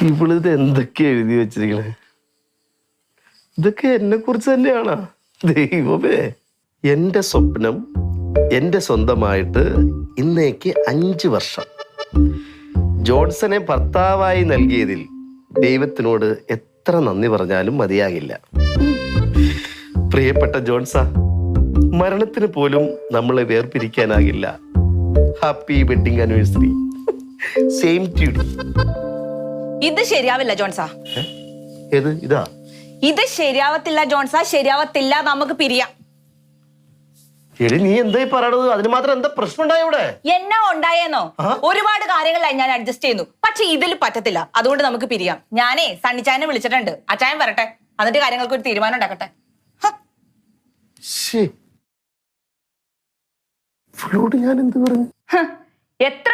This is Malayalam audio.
ഇവളിത് എന്തൊക്കെയാ എഴുതി വെച്ചിരിക്കണേ? ഇതൊക്കെ എന്നെ കുറിച്ച് തന്നെയാണോ? ദൈവമേ, എന്റെ സ്വപ്നം എന്റെ സ്വന്തമായിട്ട് ഇന്നേക്ക് 5 വർഷം. ജോൺസനെ ഭർത്താവായി നൽകിയതിൽ ദൈവത്തിനോട് എത്ര നന്ദി പറഞ്ഞാലും മതിയാകില്ല. പ്രിയപ്പെട്ട ജോൺസ, മരണത്തിന് പോലും നമ്മളെ വേർപിരിക്കാനാകില്ല. Happy wedding anniversary. Same to you. ഇത് ശരിയാവില്ല ജോൺസാ. ഏത് ഇതാ? ഇത് ശരിയാവത്തില്ല ജോൺസാ, ശരിയാവത്തില്ല. നമുക്ക് പിരിയാം. എടി, നീ എന്തായി പറയണത്? അതിന് മാത്രം എന്താ പ്രശ്നം ഉണ്ടായ ഇവിടെ? എന്നാ ഉണ്ടായേന്നോ? ഒരുപാട് കാര്യങ്ങളായി ഞാൻ അഡ്ജസ്റ്റ് ചെയ്യുന്നു, പക്ഷെ ഇതിൽ പറ്റത്തില്ല. അതുകൊണ്ട് നമുക്ക് പിരിയാം. ഞാനേ സണ്ണിച്ചായനെ വിളിച്ചിട്ടുണ്ട്. അച്ചായൻ വരട്ടെ, എന്നിട്ട് കാര്യങ്ങൾക്ക് ഒരു തീരുമാനം ഉണ്ടാക്കട്ടെ. ഞാൻ എന്ത് പറഞ്ഞു? എത്ര